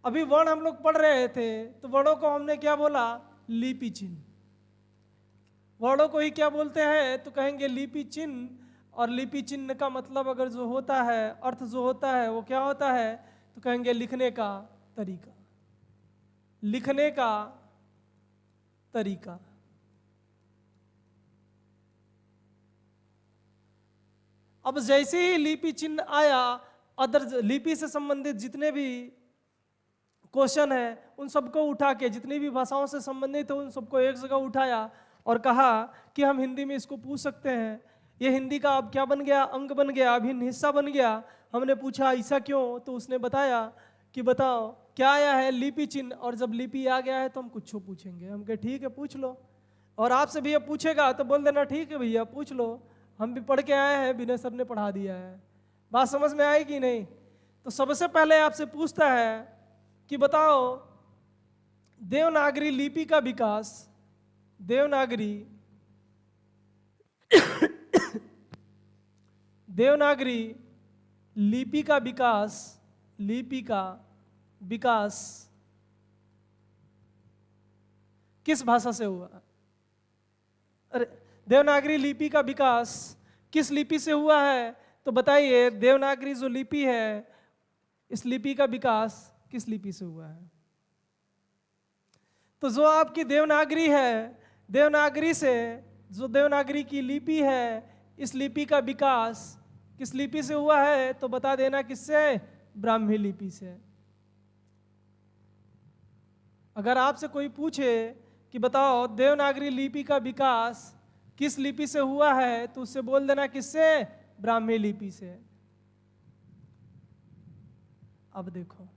अभी वर्ण हम लोग पढ़ रहे थे, तो वर्णों को हमने क्या बोला? लिपि चिन्ह। वर्णों को ही क्या बोलते हैं? तो कहेंगे लिपि चिन्ह। और लिपि चिन्ह का मतलब अगर जो होता है, अर्थ जो होता है, वो क्या होता है? तो कहेंगे लिखने का तरीका। लिखने का तरीका। अब जैसे ही लिपि चिन्ह आया, अदर लिपि से संबंधित जितने भी क्वेश्चन है उन सबको उठा के, जितनी भी भाषाओं से संबंधित है उन सबको एक जगह उठाया और कहा कि हम हिंदी में इसको पूछ सकते हैं। ये हिंदी का अब क्या बन गया? अंग बन गया, अभिन्न हिस्सा बन गया। हमने पूछा ऐसा क्यों? तो उसने बताया कि बताओ क्या आया है? लिपि चिन्ह। और जब लिपि आ गया है तो हम कुछ पूछेंगे। हम कहे ठीक है, पूछ लो। और आपसे भैया पूछेगा तो बोल देना ठीक है भैया, पूछ लो, हम भी पढ़ के आए हैं, विनय सर ने पढ़ा दिया है। बात समझ में आई कि नहीं? तो सबसे पहले आपसे पूछता है कि बताओ देवनागरी लिपि का विकास, देवनागरी देवनागरी लिपि का विकास, लिपि का विकास किस भाषा से हुआ? अरे, देवनागरी लिपि का विकास किस लिपि से हुआ है? तो बताइए, देवनागरी जो लिपि है, इस लिपि का विकास किस लिपि से हुआ है? तो जो आपकी देवनागरी है, देवनागरी से, जो देवनागरी की लिपि है, इस लिपि का विकास किस लिपि से हुआ है? तो बता देना किससे? ब्राह्मी लिपि से। अगर आपसे कोई पूछे कि बताओ देवनागरी लिपि का विकास किस लिपि से हुआ है, तो उससे बोल देना किससे? ब्राह्मी लिपि से। अब देखो,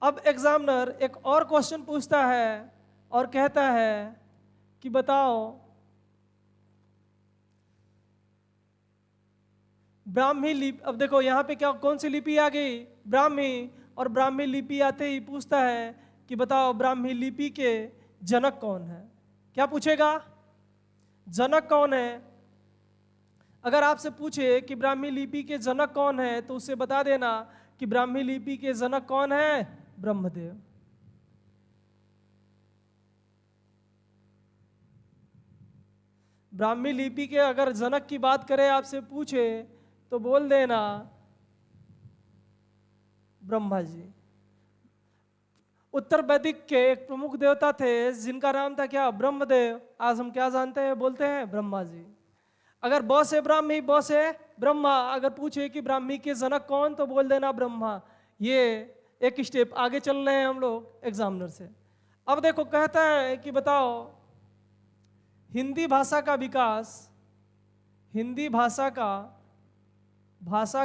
अब एग्जामिनर एक और क्वेश्चन पूछता है और कहता है कि बताओ ब्राह्मी लिपि, अब देखो यहाँ पे क्या, कौन सी लिपि आ गई? ब्राह्मी। और ब्राह्मी लिपि आते ही पूछता है कि बताओ ब्राह्मी लिपि के जनक कौन है? क्या पूछेगा? जनक कौन है? अगर आपसे पूछे कि ब्राह्मी लिपि के जनक कौन है, तो उससे बता देना कि ब्राह्मी लिपि के जनक कौन है? ब्रह्मदेव। ब्राह्मी लिपि के अगर जनक की बात करें, आपसे पूछे, तो बोल देना ब्रह्मा जी। उत्तर वैदिक के एक प्रमुख देवता थे जिनका नाम था क्या? ब्रह्मदेव। आज हम क्या जानते हैं? बोलते हैं ब्रह्मा जी। अगर ब से ब्राह्मी, ब से ब्रह्मा, अगर पूछे कि ब्राह्मी के जनक कौन, तो बोल देना ब्रह्मा। ये एक स्टेप आगे चल रहे हैं हम लोग एग्जामिनर से। अब देखो, कहता है कि बताओ हिंदी भाषा का विकास, हिंदी भाषा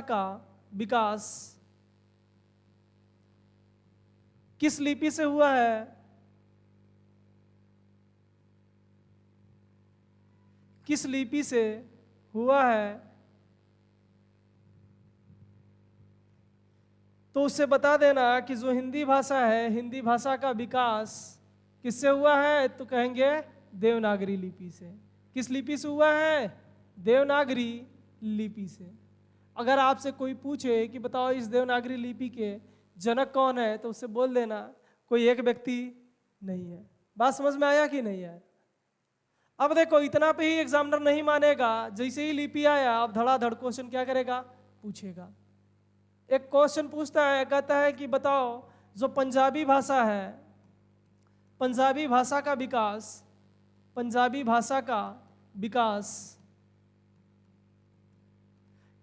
का विकास किस लिपि से हुआ है? किस लिपि से हुआ है? तो उससे बता देना कि जो हिंदी भाषा है, हिंदी भाषा का विकास किससे हुआ है? तो कहेंगे देवनागरी लिपि से। किस लिपि से हुआ है? देवनागरी लिपि से। अगर आपसे कोई पूछे कि बताओ इस देवनागरी लिपि के जनक कौन है, तो उससे बोल देना कोई एक व्यक्ति नहीं है। बात समझ में आया कि नहीं आया? अब देखो, इतना पे ही एग्जामिनर नहीं मानेगा। जैसे ही लिपि आया, अब धड़ाधड़ क्वेश्चन क्या करेगा? पूछेगा। एक क्वेश्चन पूछता है, कहता है कि बताओ जो पंजाबी भाषा है, पंजाबी भाषा का विकास, पंजाबी भाषा का विकास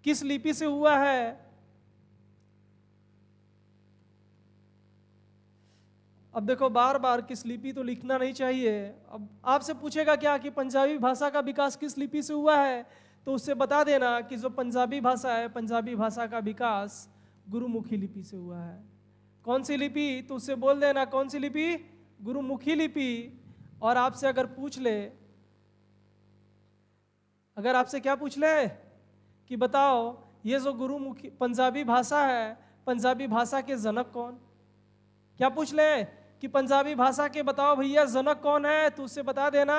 किस लिपि से हुआ है? अब देखो, बार बार किस लिपि तो लिखना नहीं चाहिए। अब आपसे पूछेगा क्या कि पंजाबी भाषा का विकास किस लिपि से हुआ है, तो उससे बता देना कि जो पंजाबी भाषा है, पंजाबी भाषा का विकास गुरुमुखी लिपि से हुआ है। कौन सी लिपि? तो उससे बोल देना कौन सी लिपि? गुरुमुखी लिपि। और आपसे अगर पूछ ले, अगर आपसे क्या पूछ ले कि बताओ ये जो गुरुमुखी पंजाबी भाषा है, पंजाबी भाषा के जनक कौन? क्या पूछ ले कि पंजाबी भाषा के बताओ भैया जनक कौन है, तो उससे बता देना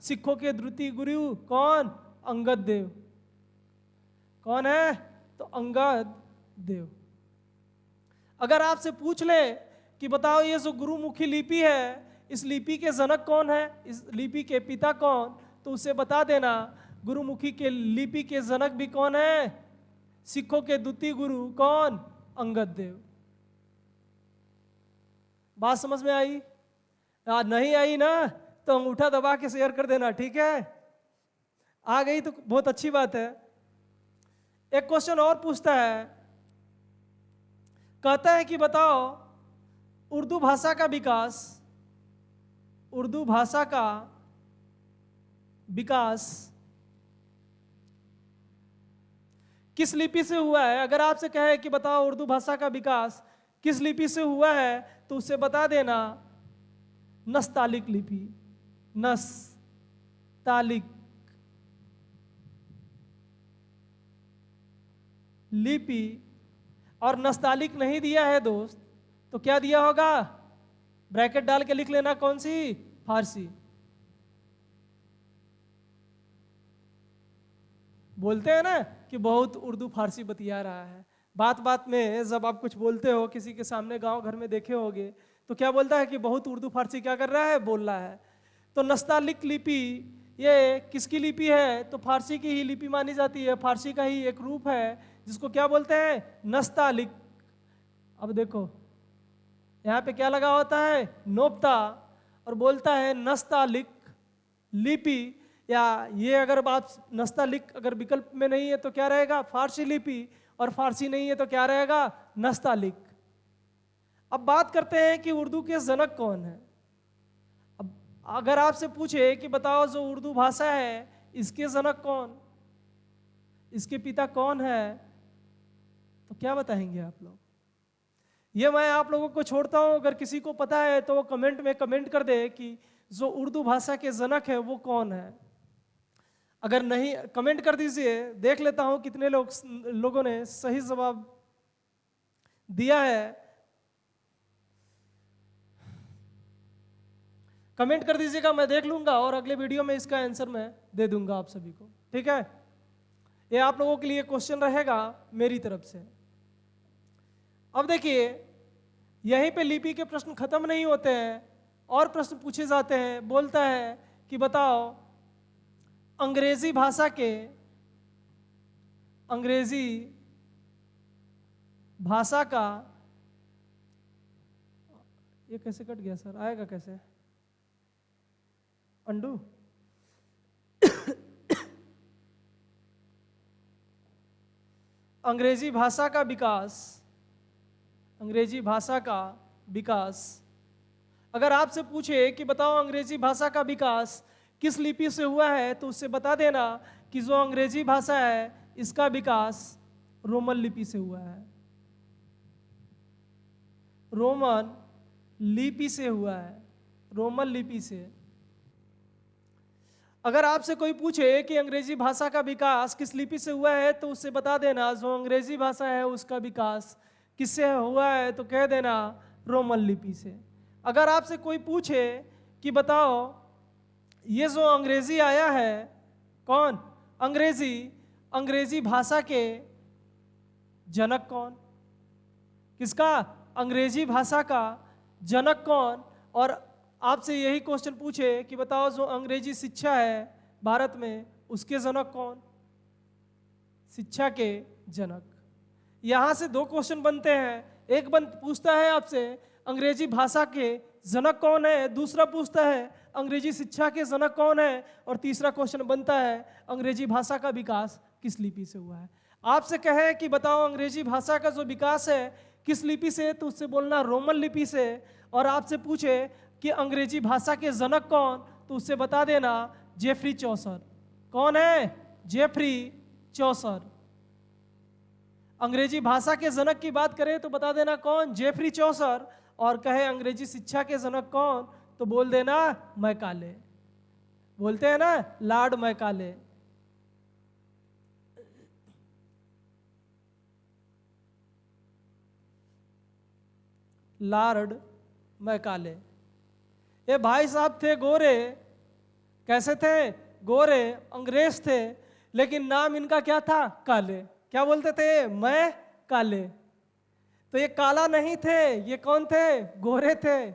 सिखों के द्वितीय गुरु कौन? अंगद देव। कौन है? तो अंगद देव। अगर आपसे पूछ ले कि बताओ ये जो गुरुमुखी लिपि है, इस लिपि के जनक कौन है, इस लिपि के पिता कौन, तो उससे बता देना गुरुमुखी के लिपि के जनक भी कौन है? सिखों के द्वितीय गुरु कौन? अंगद देव। बात समझ में आई? नहीं आई ना, तो अंगूठा दबा के शेयर कर देना, ठीक है? आ गई तो बहुत अच्छी बात है। एक क्वेश्चन और पूछता है, कहता है कि बताओ उर्दू भाषा का विकास, उर्दू भाषा का विकास किस लिपि से हुआ है? अगर आपसे कहे कि बताओ उर्दू भाषा का विकास किस लिपि से हुआ है, तो उससे बता देना नस्तालिक लिपि। नस्तालिक लिपि। और नस्तालिक नहीं दिया है दोस्त, तो क्या दिया होगा? ब्रैकेट डाल के लिख लेना कौन सी, फारसी। बोलते हैं ना कि बहुत उर्दू फारसी बतिया रहा है। बात बात में जब आप कुछ बोलते हो किसी के सामने, गांव घर में देखे होगे, तो क्या बोलता है कि बहुत उर्दू फारसी क्या कर रहा है, बोल रहा है। तो नस्तालिक लिपि ये किसकी लिपि है, तो फारसी की ही लिपि मानी जाती है, फारसी का ही एक रूप है जिसको क्या बोलते हैं, नस्तालिक। अब देखो यहाँ पे क्या लगा होता है, नोप्ता, और बोलता है नस्तालिक लिपि, या ये अगर बात नस्तालिक अगर विकल्प में नहीं है तो क्या रहेगा, फारसी लिपि, और फारसी नहीं है तो क्या रहेगा, नस्तालिक। अब बात करते हैं कि उर्दू के जनक कौन है। अब अगर आपसे पूछे कि बताओ जो उर्दू भाषा है इसके जनक कौन, इसके पिता कौन है, तो क्या बताएंगे आप लोग। ये मैं आप लोगों को छोड़ता हूं, अगर किसी को पता है तो वो कमेंट में कमेंट कर दे कि जो उर्दू भाषा के जनक है वो कौन है। अगर नहीं कमेंट कर दीजिए, देख लेता हूं कितने लोगों ने सही जवाब दिया है। कमेंट कर दीजिएगा, मैं देख लूंगा और अगले वीडियो में इसका आंसर मैं दे दूंगा आप सभी को, ठीक है। ये आप लोगों के लिए क्वेश्चन रहेगा मेरी तरफ से। अब देखिए यहीं पे लिपि के प्रश्न खत्म नहीं होते हैं, और प्रश्न पूछे जाते हैं। बोलता है कि बताओ अंग्रेजी भाषा का, ये कैसे कट गया सर, आएगा कैसे, अंडू अंग्रेजी भाषा का विकास, अगर आपसे पूछे कि बताओ अंग्रेजी भाषा का विकास किस लिपि से हुआ है, तो उससे बता देना कि जो अंग्रेजी भाषा है इसका विकास रोमन लिपि से हुआ है, रोमन लिपि से हुआ है, रोमन लिपि से। अगर आपसे कोई पूछे कि अंग्रेजी भाषा का विकास किस लिपि से हुआ है, तो उससे बता देना जो अंग्रेजी भाषा है उसका विकास किससे हुआ है, तो कह देना रोमन लिपि से। अगर आपसे कोई पूछे कि बताओ ये जो अंग्रेजी आया है कौन, अंग्रेजी भाषा के जनक कौन, किसका, अंग्रेजी भाषा का जनक कौन। और आपसे यही क्वेश्चन पूछे कि बताओ जो अंग्रेजी शिक्षा है भारत में उसके जनक कौन, शिक्षा के जनक। यहां से दो क्वेश्चन बनते हैं, एक पूछता है आपसे अंग्रेजी भाषा के जनक कौन है, दूसरा पूछता है अंग्रेजी शिक्षा के जनक कौन है, और तीसरा क्वेश्चन बनता है अंग्रेजी भाषा का विकास किस लिपि से हुआ है। आपसे कहे कि बताओ अंग्रेजी भाषा का जो विकास है किस लिपि से, तो उससे बोलना रोमन लिपि से। और आपसे पूछे कि अंग्रेजी भाषा के जनक कौन, तो उससे बता देना जेफरी चौसर। कौन है, जेफरी चौसर। अंग्रेजी भाषा के जनक की बात करें तो बता देना कौन, जेफरी चौसर। और कहे अंग्रेजी शिक्षा के जनक कौन, तो बोल देना मैकाले। बोलते हैं ना लॉर्ड मैकाले। Lord Macaulay. ये भाई साहब थे गोरे, कैसे थे, गोरे अंग्रेज थे, लेकिन नाम इनका क्या था, काले। क्या बोलते थे, मैं काले। तो ये काला नहीं थे, ये कौन थे, गोरे थे,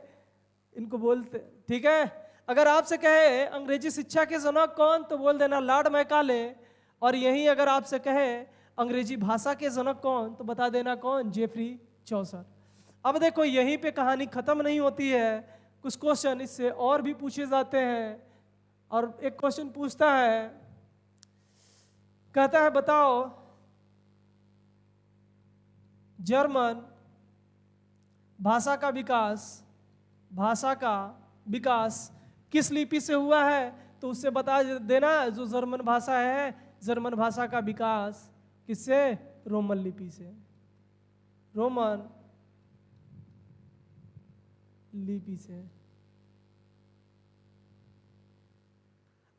इनको बोलते, ठीक है। अगर आपसे कहे अंग्रेजी शिक्षा के जनक कौन, तो बोल देना लॉर्ड मैकाले। और यही अगर आपसे कहे अंग्रेजी भाषा के जनक कौन, तो बता देना कौन, जेफरी चौसर। अब देखो यहीं पे कहानी खत्म नहीं होती है, कुछ क्वेश्चन इससे और भी पूछे जाते हैं। और एक क्वेश्चन पूछता है, कहता है बताओ जर्मन भाषा का विकास किस लिपि से हुआ है, तो उससे बता देना जो जर्मन भाषा है, जर्मन भाषा का विकास किससे, रोमन लिपि से, रोमन लिपि से।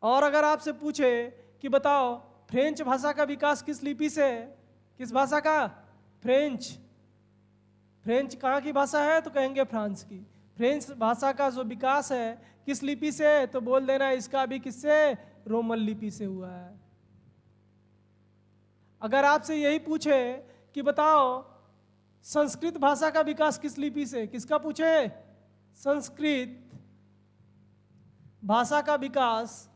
और अगर आपसे पूछे कि बताओ फ्रेंच भाषा का विकास किस लिपि से, किस भाषा का, फ्रेंच। फ्रेंच कहाँ की भाषा है, तो कहेंगे फ्रांस की। फ्रेंच भाषा का जो विकास है किस लिपि से, तो बोल देना इसका भी किससे, रोमन लिपि से हुआ है। अगर आपसे यही पूछे कि बताओ संस्कृत भाषा का विकास किस लिपि से, किसका पूछे, संस्कृत भाषा का विकास,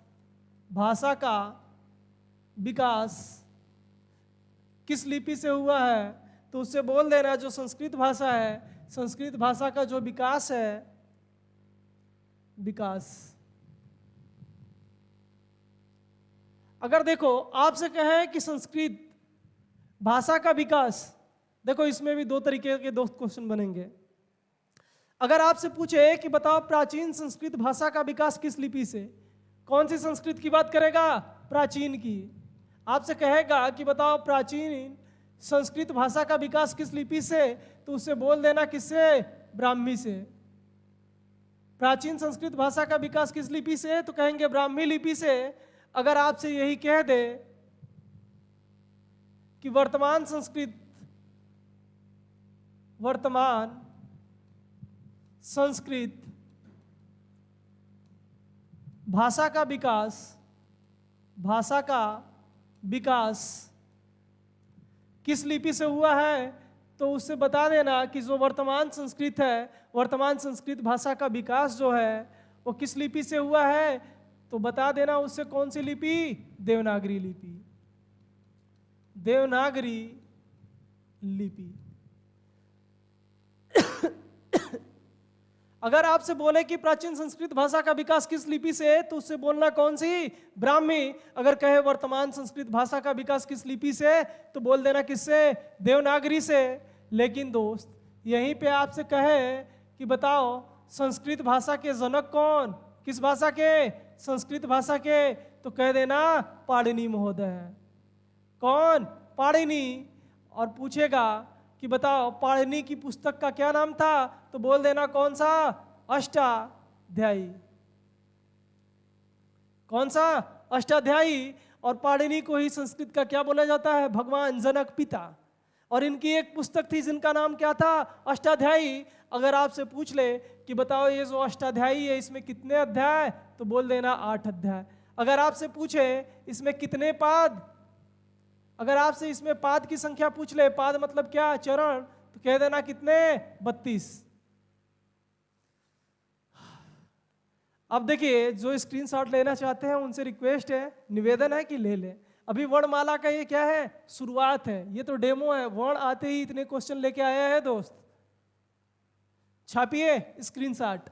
भाषा का विकास किस लिपि से हुआ है, तो उससे बोल देना जो संस्कृत भाषा है, संस्कृत भाषा का जो विकास है, विकास। अगर देखो आपसे कहे कि संस्कृत भाषा का विकास, देखो इसमें भी दो तरीके के दो क्वेश्चन बनेंगे। अगर आपसे पूछे कि बताओ प्राचीन संस्कृत भाषा का विकास किस लिपि से, कौन सी संस्कृत की बात करेगा, प्राचीन की। आपसे कहेगा कि बताओ प्राचीन संस्कृत भाषा का विकास किस लिपि से, तो उससे बोल देना किससे, ब्राह्मी से। प्राचीन संस्कृत भाषा का विकास किस लिपि से, तो कहेंगे ब्राह्मी लिपि से। अगर आपसे यही कह दे कि वर्तमान संस्कृत भाषा का विकास किस लिपि से हुआ है, तो उससे बता देना कि जो वर्तमान संस्कृत है, वर्तमान संस्कृत भाषा का विकास जो है वो किस लिपि से हुआ है, तो बता देना उससे कौन सी लिपि, देवनागरी लिपि। देवनागरी लिपि। अगर आपसे बोले कि प्राचीन संस्कृत भाषा का विकास किस लिपि से, तो उससे बोलना कौन सी, ब्राह्मी। अगर कहे वर्तमान संस्कृत भाषा का विकास किस लिपि से, तो बोल देना किससे, देवनागरी से। लेकिन दोस्त यहीं पे आपसे कहे कि बताओ संस्कृत भाषा के जनक कौन, किस भाषा के, संस्कृत भाषा के, तो कह देना पाणिनि महोदय है। कौन, पाणिनि। और पूछेगा कि बताओ पाणिनि की पुस्तक का क्या नाम था, तो बोल देना कौन सा, अष्टाध्यायी। कौन सा, अष्टाध्यायी। और पाणिनि को ही संस्कृत का क्या बोला जाता है, भगवान जनक पिता। और इनकी एक पुस्तक थी जिनका नाम क्या था, अष्टाध्यायी। अगर आपसे पूछ ले कि बताओ ये जो अष्टाध्यायी है इसमें कितने अध्याय, तो बोल देना 8 अध्याय। अगर आपसे पूछे इसमें कितने पाद, अगर आपसे इसमें पाद की संख्या पूछ ले, पाद मतलब क्या, चरण, तो कह देना कितने, 32। अब देखिए जो स्क्रीनशॉट लेना चाहते हैं उनसे रिक्वेस्ट है, निवेदन है कि ले लें। अभी वर्णमाला का ये क्या है, शुरुआत है, ये तो डेमो है। वर्ण आते ही इतने क्वेश्चन लेके आया है दोस्त। छापिए स्क्रीनशॉट।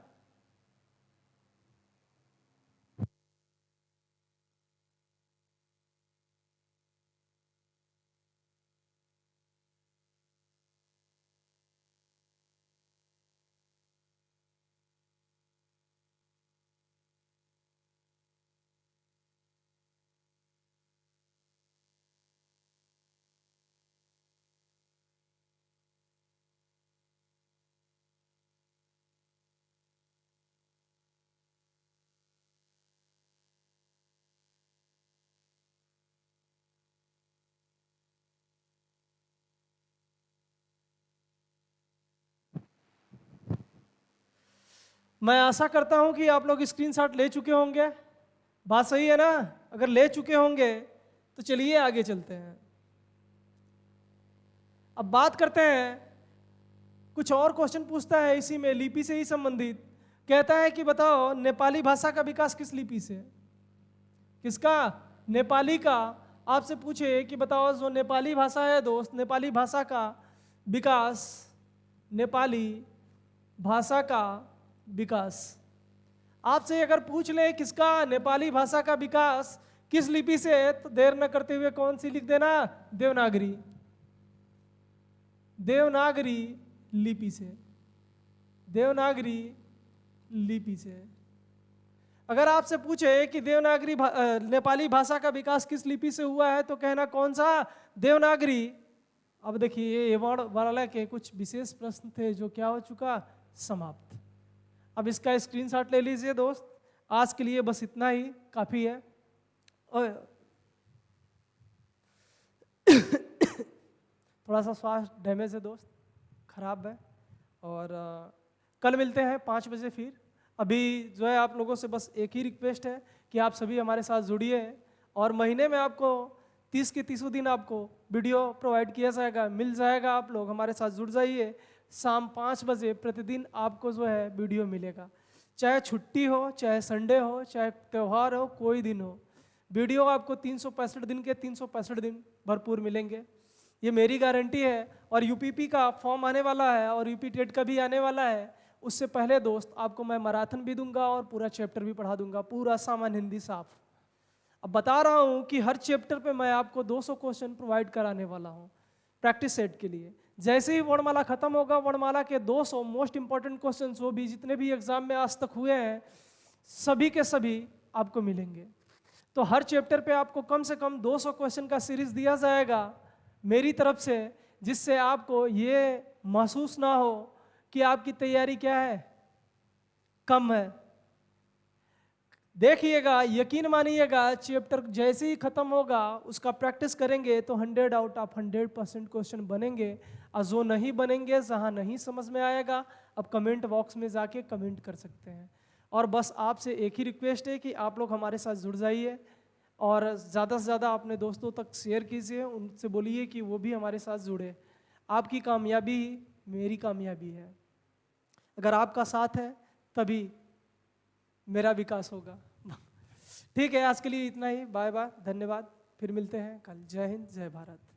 मैं आशा करता हूं कि आप लोग स्क्रीनशॉट ले चुके होंगे। बात सही है ना? अगर ले चुके होंगे तो चलिए आगे चलते हैं। अब बात करते हैं, कुछ और क्वेश्चन पूछता है इसी में, लिपि से ही संबंधित। कहता है कि बताओ नेपाली भाषा का विकास किस लिपि से, किसका, नेपाली का। आपसे पूछे कि बताओ जो नेपाली भाषा है दोस्त, नेपाली भाषा का विकास, नेपाली भाषा का विकास आपसे अगर पूछ ले किसका, नेपाली भाषा का विकास किस लिपि से, तो देर न करते हुए कौन सी लिख देना, देवनागरी। देवनागरी लिपि से, देवनागरी लिपि से। अगर आपसे पूछे कि देवनागरी नेपाली भाषा का विकास किस लिपि से हुआ है, तो कहना कौन सा, देवनागरी। अब देखिए ये वर्णमाला के कुछ विशेष प्रश्न थे जो क्या हो चुका, समाप्त। अब इसका स्क्रीनशॉट ले लीजिए दोस्त। आज के लिए बस इतना ही काफ़ी है। थोड़ा सा स्वास्थ्य डैमेज है दोस्त, खराब है। और कल मिलते हैं 5 बजे फिर। अभी जो है आप लोगों से बस एक ही रिक्वेस्ट है कि आप सभी हमारे साथ जुड़िए, और महीने में आपको 30 के 30 दिन आपको वीडियो प्रोवाइड किया जाएगा, मिल जाएगा। आप लोग हमारे साथ जुड़ जाइए। शाम 5 बजे प्रतिदिन आपको जो है वीडियो मिलेगा, चाहे छुट्टी हो, चाहे संडे हो, चाहे त्यौहार हो, कोई दिन हो। वीडियो आपको 365 दिन के 365 दिन भरपूर मिलेंगे, ये मेरी गारंटी है। और यूपीपी का फॉर्म आने वाला है और यूपी टेट का भी आने वाला है। उससे पहले दोस्त आपको मैं मैराथन भी दूंगा और पूरा चैप्टर भी पढ़ा दूंगा, पूरा सामान्य हिंदी साफ। अब बता रहा हूँ कि हर चैप्टर पे मैं आपको 200 क्वेश्चन प्रोवाइड कराने वाला हूँ प्रैक्टिस सेट के लिए। जैसे ही वर्णमाला खत्म होगा, वर्णमाला के 200 मोस्ट इंपॉर्टेंट क्वेश्चन जो भी जितने भी एग्जाम में आज तक हुए हैं, सभी के सभी आपको मिलेंगे। तो हर चैप्टर पे आपको कम से कम 200 क्वेश्चन का सीरीज दिया जाएगा मेरी तरफ से, जिससे आपको ये महसूस ना हो कि आपकी तैयारी क्या है, कम है। देखिएगा, यकीन मानिएगा, चैप्टर जैसे ही खत्म होगा उसका प्रैक्टिस करेंगे तो 100 आउट ऑफ 100% क्वेश्चन बनेंगे। और जो नहीं बनेंगे, जहाँ नहीं समझ में आएगा, अब कमेंट बॉक्स में जाके कमेंट कर सकते हैं। और बस आपसे एक ही रिक्वेस्ट है कि आप लोग हमारे साथ जुड़ जाइए और ज़्यादा से ज़्यादा अपने दोस्तों तक शेयर कीजिए, उनसे बोलिए कि वो भी हमारे साथ जुड़े। आपकी कामयाबी ही मेरी कामयाबी है। अगर आपका साथ है तभी मेरा विकास होगा। ठीक है, आज के लिए इतना ही। बाय बाय, धन्यवाद। फिर मिलते हैं कल। जय हिंद, जय भारत।